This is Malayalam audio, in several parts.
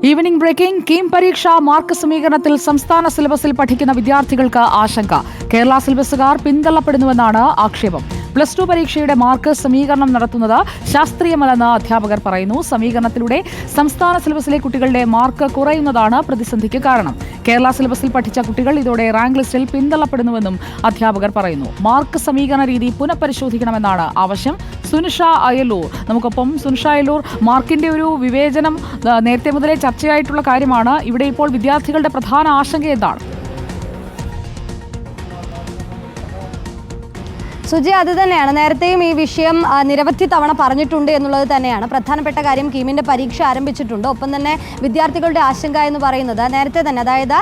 ഈവനിംഗ് ബ്രേക്കിംഗ് കീം പരീക്ഷ മാർക്ക് സമീകരണത്തിൽ സംസ്ഥാന സിലബസിൽ പഠിക്കുന്ന വിദ്യാർത്ഥികൾക്ക് ആശങ്ക. കേരള സിലബസുകാർ പിന്തള്ളപ്പെടുന്നുവെന്നാണ് ആക്ഷേപം. +2 പരീക്ഷയുടെ മാർക്ക് സമീകരണം നടത്തുന്നത് ശാസ്ത്രീയമല്ലെന്ന് അധ്യാപകർ പറയുന്നു. സമീകരണത്തിലൂടെ സംസ്ഥാന സിലബസിലെ കുട്ടികളുടെ മാർക്ക് കുറയുന്നതാണ് പ്രതിസന്ധിക്ക് കാരണം. കേരള സിലബസിൽ പഠിച്ച കുട്ടികൾ ഇതോടെ റാങ്ക് ലിസ്റ്റിൽ പിന്തള്ളപ്പെടുന്നുവെന്നും അധ്യാപകർ പറയുന്നു. മാർക്ക് സമീകരണ രീതി പുനഃപരിശോധിക്കണമെന്നാണ് ആവശ്യം. സുനിഷ അയലൂർ നമുക്കൊപ്പം. സുനിഷ അയലൂർ, മാർക്കിന്റെ ഒരു വിവേചനം നേരത്തെ മുതലേ ചർച്ചയായിട്ടുള്ള കാര്യമാണ്. ഇവിടെ ഇപ്പോൾ വിദ്യാർത്ഥികളുടെ പ്രധാന ആശങ്ക എന്താണ്? സുജി, അത് തന്നെയാണ്. നേരത്തെയും ഈ വിഷയം നിരവധി തവണ പറഞ്ഞിട്ടുണ്ട് എന്നുള്ളത് തന്നെയാണ് പ്രധാനപ്പെട്ട കാര്യം. കീമിൻ്റെ പരീക്ഷ ആരംഭിച്ചിട്ടുണ്ട്. ഒപ്പം തന്നെ വിദ്യാർത്ഥികളുടെ ആശങ്ക എന്ന് പറയുന്നത് നേരത്തെ തന്നെ, അതായത്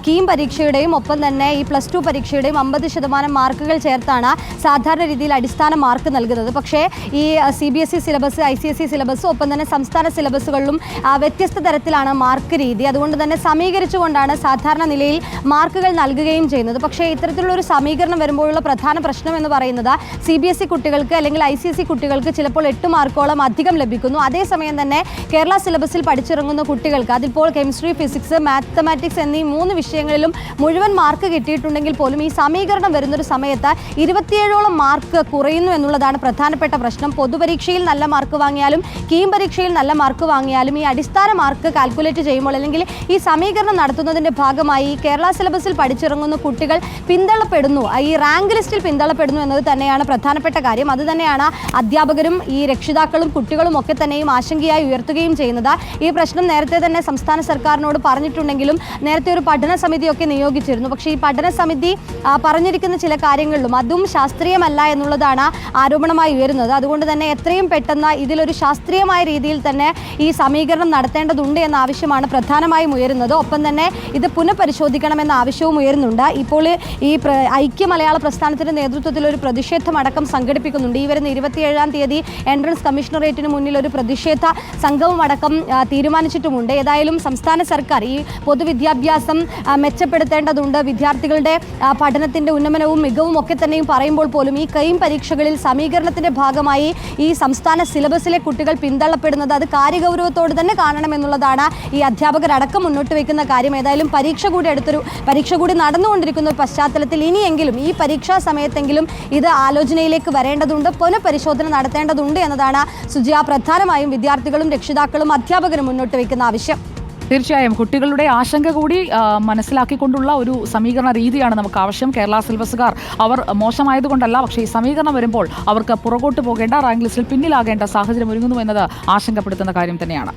കീം പരീക്ഷയുടെയും ഒപ്പം തന്നെ ഈ +2 പരീക്ഷയുടെയും 50% മാർക്കുകൾ ചേർത്താണ് സാധാരണ രീതിയിൽ അടിസ്ഥാന മാർക്ക് നൽകുന്നത്. പക്ഷേ ഈ CBSE സിലബസ്, ICSE സിലബസ് ഒപ്പം തന്നെ സംസ്ഥാന സിലബസുകളിലും വ്യത്യസ്ത തരത്തിലാണ് മാർക്ക് രീതി. അതുകൊണ്ട് തന്നെ സമീകരിച്ചുകൊണ്ടാണ് സാധാരണ നിലയിൽ മാർക്കുകൾ നൽകുകയും ചെയ്യുന്നത്. പക്ഷേ ഇത്തരത്തിലുള്ളൊരു സമീകരണം വരുമ്പോഴുള്ള പ്രധാന പ്രശ്നം എന്ന് പറയുന്നത് CBSE കുട്ടികൾക്ക് അല്ലെങ്കിൽ ICSE കുട്ടികൾക്ക് ചിലപ്പോൾ 8 മാർക്കോളം അധികം ലഭിക്കുന്നു. അതേസമയം തന്നെ കേരള സിലബസിൽ പഠിച്ചിറങ്ങുന്ന കുട്ടികൾക്ക് അതിപ്പോൾ കെമിസ്ട്രി, ഫിസിക്സ്, മാത്തമാറ്റിക്സ് എന്നീ 3 വിഷയങ്ങളിലും മുഴുവൻ മാർക്ക് കിട്ടിയിട്ടുണ്ടെങ്കിൽ പോലും ഈ സമീകരണം വരുന്നൊരു സമയത്ത് 27ഓളം മാർക്ക് കുറയുന്നു എന്നുള്ളതാണ് പ്രധാനപ്പെട്ട പ്രശ്നം. പൊതുപരീക്ഷയിൽ നല്ല മാർക്ക് വാങ്ങിയാലും കീം പരീക്ഷയിൽ നല്ല മാർക്ക് വാങ്ങിയാലും ഈ അടിസ്ഥാന മാർക്ക് കാൽക്കുലേറ്റ് ചെയ്യുമ്പോൾ അല്ലെങ്കിൽ ഈ സമീകരണം നടത്തുന്നതിൻ്റെ ഭാഗമായി കേരള സിലബസിൽ പഠിച്ചിറങ്ങുന്ന കുട്ടികൾ പിന്തള്ളപ്പെടുന്നു, ഈ റാങ്ക് ലിസ്റ്റിൽ പിന്തള്ളപ്പെടുന്നു എന്നത് തന്നെയാണ് പ്രധാനപ്പെട്ട കാര്യം. അത് തന്നെയാണ് അധ്യാപകരും ഈ രക്ഷിതാക്കളും കുട്ടികളും ഒക്കെ തന്നെയും ആശങ്കയായി ഉയർത്തുകയും ചെയ്യുന്നത്. ഈ പ്രശ്നം നേരത്തെ തന്നെ സംസ്ഥാന സർക്കാരിനോട് പറഞ്ഞിട്ടുണ്ടെങ്കിലും നേരത്തെ ഒരു പഠന സമിതിയൊക്കെ നിയോഗിച്ചിരുന്നു. പക്ഷേ ഈ പഠന സമിതി പറഞ്ഞിരിക്കുന്ന ചില കാര്യങ്ങളിലും അതും ശാസ്ത്രീയമല്ല എന്നുള്ളതാണ് ആരോപണമായി ഉയരുന്നത്. അതുകൊണ്ട് തന്നെ എത്രയും പെട്ടെന്ന് ഇതിലൊരു ശാസ്ത്രീയമായ രീതിയിൽ തന്നെ ഈ സമീകരണം നടത്തേണ്ടതുണ്ട് എന്ന ആവശ്യമാണ് പ്രധാനമായും ഉയരുന്നത്. ഒപ്പം തന്നെ ഇത് പുനഃപരിശോധിക്കണമെന്ന ആവശ്യവും ഉയരുന്നുണ്ട്. ഇപ്പോൾ ഈ ഐക്യ മലയാള പ്രസ്ഥാനത്തിൻ്റെ നേതൃത്വത്തിൽ ഒരു പ്രതിഷേധമടക്കം സംഘടിപ്പിക്കുന്നുണ്ട്. ഈ വരുന്ന 27-ാം തീയതി എൻട്രൻസ് കമ്മീഷണറേറ്റിന് മുന്നിൽ ഒരു പ്രതിഷേധ സംഘവുമടക്കം തീരുമാനിച്ചിട്ടുമുണ്ട്. ഏതായാലും സംസ്ഥാന സർക്കാർ ഈ പൊതുവിദ്യാഭ്യാസം മെച്ചപ്പെടുത്തേണ്ടതുണ്ട്, വിദ്യാർത്ഥികളുടെ പഠനത്തിൻ്റെ ഉന്നമനവും മികവും ഒക്കെ തന്നെയും പറയുമ്പോൾ പോലും ഈ കീം പരീക്ഷകളിൽ സമീകരണത്തിൻ്റെ ഭാഗമായി ഈ സംസ്ഥാന സിലബസിലെ കുട്ടികൾ പിന്തള്ളപ്പെടുന്നത് അത് കാര്യഗൗരവത്തോട് തന്നെ കാണണമെന്നുള്ളതാണ് ഈ അധ്യാപകരടക്കം മുന്നോട്ട് വയ്ക്കുന്ന കാര്യം. ഏതായാലും പരീക്ഷ കൂടി നടന്നുകൊണ്ടിരിക്കുന്ന ഒരു പശ്ചാത്തലത്തിൽ ഇനിയെങ്കിലും ഈ പരീക്ഷാ സമയത്തെങ്കിലും ഇത് ആലോചനയിലേക്ക് വരേണ്ടതുണ്ട്, പുനഃപരിശോധന നടത്തേണ്ടതുണ്ട് എന്നതാണ് സുജിയ പ്രധാനമായും വിദ്യാർത്ഥികളും രക്ഷിതാക്കളും അധ്യാപകരും മുന്നോട്ട് വയ്ക്കുന്ന ആവശ്യം. തീർച്ചയായും കുട്ടികളുടെ ആശങ്ക കൂടി മനസ്സിലാക്കിക്കൊണ്ടുള്ള ഒരു സമീകരണ രീതിയാണ് നമുക്ക് ആവശ്യം. കേരള സിലബസുകാർ അവർ മോശമായതുകൊണ്ടല്ല, പക്ഷേ ഈ സമീകരണം വരുമ്പോൾ അവർക്ക് പുറകോട്ട് പോകേണ്ട, റാങ്ക് ലിസ്റ്റിൽ പിന്നിലാകേണ്ട സാഹചര്യം ഒരുങ്ങുന്നു എന്നത് ആശങ്കപ്പെടുത്തുന്ന കാര്യം തന്നെയാണ്.